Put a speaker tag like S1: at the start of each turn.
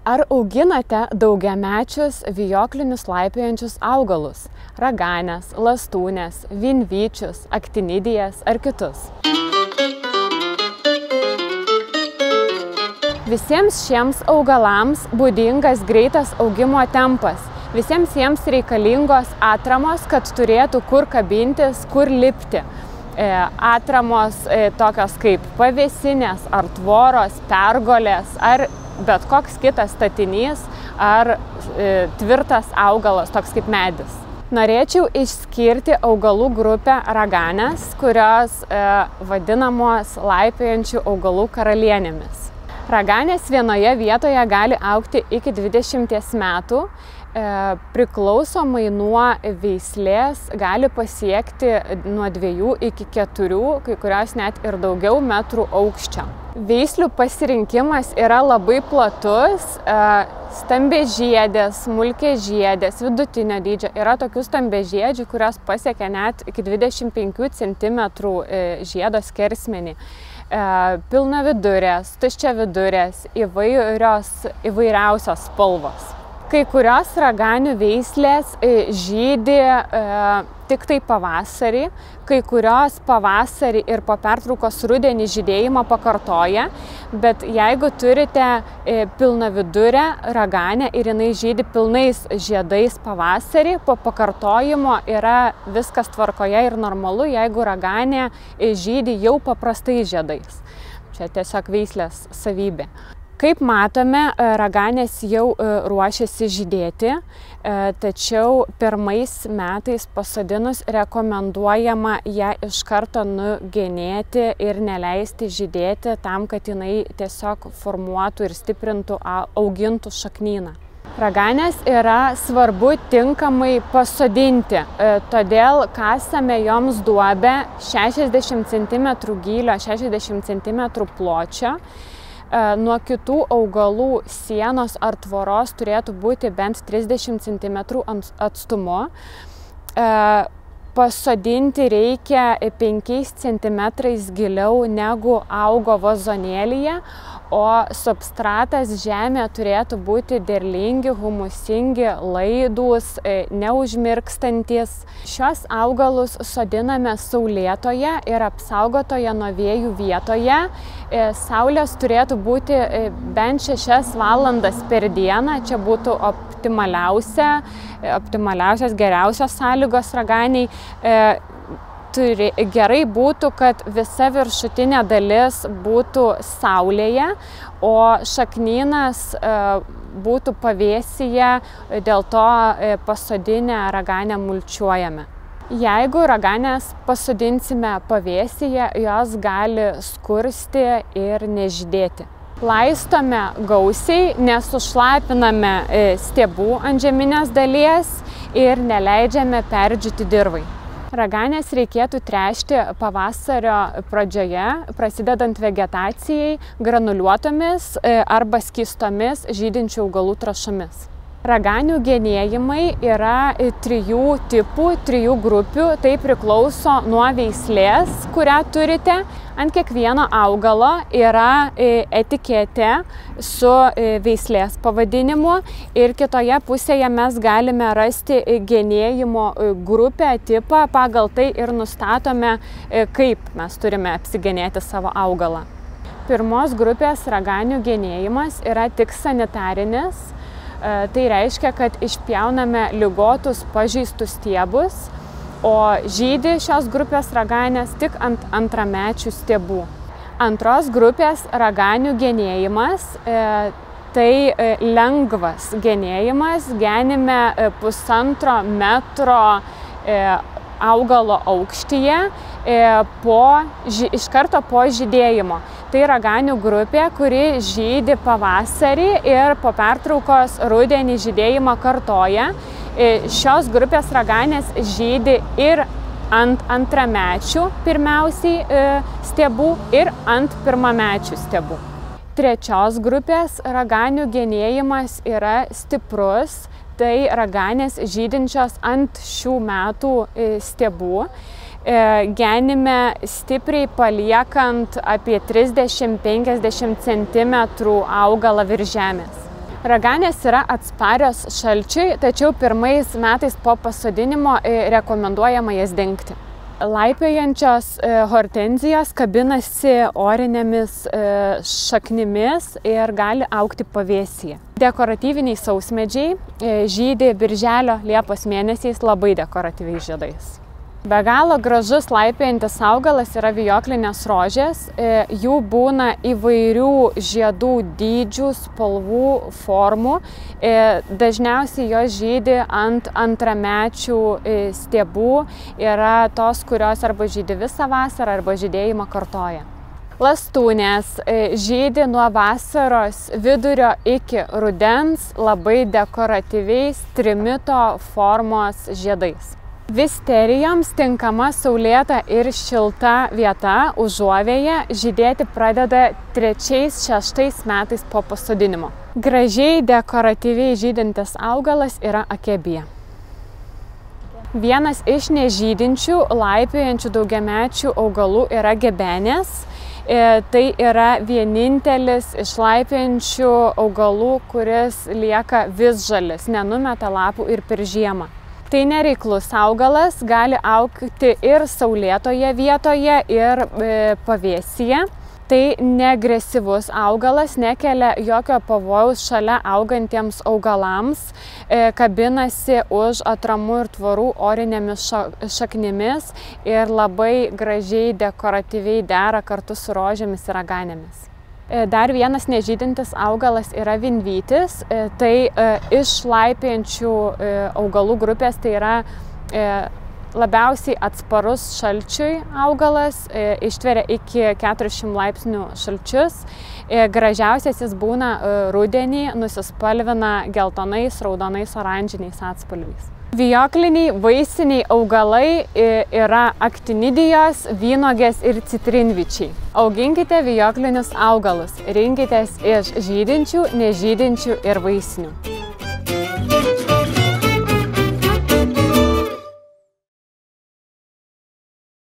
S1: Ar auginate daugiamečius vijoklinius laipiojančius augalus – raganes, lastūnes, vinvyčius, aktinidijas ar kitus? Visiems šiems augalams būdingas greitas augimo tempas. Visiems jiems reikalingos atramos, kad turėtų kur kabintis, kur lipti. Atramos tokios kaip pavėsinės ar tvoros, pergolės ar bet koks kitas statinys ar tvirtas augalas, toks kaip medis. Norėčiau išskirti augalų grupę raganes, kurios vadinamos laipiojančių augalų karalienėmis. Raganės vienoje vietoje gali augti iki 20 metų, priklausomai nuo veislės gali pasiekti nuo 2 iki 4, kai kurios net ir daugiau metrų aukščio. Veislių pasirinkimas yra labai platus, stambiažiedės, smulkiažiedės, vidutinio dydžio. Yra tokių stambiažiedžių, kurios pasiekia net iki 25 cm žiedo skersmenį. Pilnavidurės, tuščiavidurės, įvairiausios spalvos. Kai kurios raganių veislės žydi tik tai pavasarį, kai kurios pavasarį ir po pertraukos rudenį žydėjimą pakartoja, bet jeigu turite pilnavidurę raganę ir jinai žydi pilnais žiedais pavasarį, po pakartojimo yra viskas tvarkoje ir normalu, jeigu raganė žydi jau paprastais žiedais. Čia tiesiog veislės savybė. Kaip matome, raganės jau ruošiasi žydėti, tačiau pirmais metais pasodinus rekomenduojama ją iš karto nugenėti ir neleisti žydėti tam, kad jinai tiesiog formuotų ir stiprintų, augintų šaknyną. Raganės yra svarbu tinkamai pasodinti, todėl kasame joms duobę 60 cm gylio, 60 cm pločio. Nuo kitų augalų sienos ar tvoros turėtų būti bent 30 cm atstumu. Pasodinti reikia 5 cm giliau negu augo vazonėlyje, o substratas žemė turėtų būti derlingi, humusingi, laidūs, neužmirkstantis. Šios augalus sodiname saulėtoje ir apsaugotoje nuo vėjų vietoje. Saulės turėtų būti bent 6 valandas per dieną, čia būtų optimaliausios, geriausios sąlygos raganiai. Gerai būtų, kad visa viršutinė dalis būtų saulėje, o šaknynas būtų pavėsyje, dėl to pasodinę raganę mulčiuojame. Jeigu raganės pasodinsime pavėsyje, jos gali skursti ir nežydėti. Laistome gausiai, nesušlapiname stiebų antžeminės dalies ir neleidžiame perdžiūti dirvai. Raganės reikėtų tręšti pavasario pradžioje, prasidedant vegetacijai, granuliuotomis arba skystomis žydinčių augalų trąšomis. Raganių genėjimai yra 3 tipų, 3 grupių, tai priklauso nuo veislės, kurią turite. Ant kiekvieno augalo yra etiketė su veislės pavadinimu ir kitoje pusėje mes galime rasti genėjimo grupę, tipą, pagal tai ir nustatome, kaip mes turime apsigenėti savo augalą. Pirmos grupės raganių genėjimas yra tik sanitarinis. Tai reiškia, kad išpjauname ligotus, pažeistus stiebus, o žydi šios grupės raganės tik ant antramečių stiebų. Antros grupės raganių genėjimas tai lengvas genėjimas, genime 1,5 metro augalo aukštyje iš karto po žydėjimo. Tai raganių grupė, kuri žydi pavasarį ir po pertraukos rudenį žydėjimą kartoja. Šios grupės raganės žydi ir ant antramečių pirmiausiai stiebų ir ant pirmamečių stiebų. Trečios grupės raganių genėjimas yra stiprus, tai raganės žydinčios ant šių metų stiebų. Genime stipriai paliekant apie 30–50 cm augalą virš žemės. Raganės yra atsparios šalčiui, tačiau pirmais metais po pasodinimo rekomenduojama jas dengti. Laipiojančios hortenzijos kabinasi orinėmis šaknimis ir gali augti pavėsyje. Dekoratyviniai sausmedžiai žydi birželio Liepos mėnesiais labai dekoratyviais žiedais. Be galo gražus laipiojantis augalas yra vijoklinės rožės. Jų būna įvairių žiedų dydžių, spalvų, formų. Dažniausiai jos žydi ant antramečių stiebų. Yra tos, kurios arba žydi visą vasarą, arba žydėjimą kartoja. Lastūnės žydi nuo vasaros vidurio iki rudens labai dekoratyviais trimito formos žiedais. Visterijoms tinkama saulėta ir šilta vieta užuovėje žydėti pradeda 3–6 metais po pasodinimo. Gražiai dekoratyviai žydintis augalas yra akebija. Vienas iš nežydinčių, laipiojančių daugiamečių augalų yra gebenės. Tai yra vienintelis iš laipiojančių augalų, kuris lieka visžalis, nenumeta lapų ir per žiemą. Tai nereiklus augalas, gali augti ir saulėtoje vietoje, ir pavėsyje. Tai neagresyvus augalas, nekelia jokio pavojaus šalia augantiems augalams, kabinasi už atramų ir tvorų orinėmis šaknimis ir labai gražiai dekoratyviai dera kartu su rožėmis ir raganėmis. Dar vienas nežydintis augalas yra vinvytis. Tai iš laipiojančių augalų grupės tai yra labiausiai atsparus šalčiui augalas, ištveria iki 40 laipsnių šalčius. Gražiausias jis būna rudenį, nusispalvina geltonais, raudonais, oranžiniais atspalviais. Vijokliniai vaisiniai augalai yra aktinidijos, vynogės ir citrinvyčiai. Auginkite vijoklinius augalus, rinkitės iš žydinčių, nežydinčių ir vaisinių.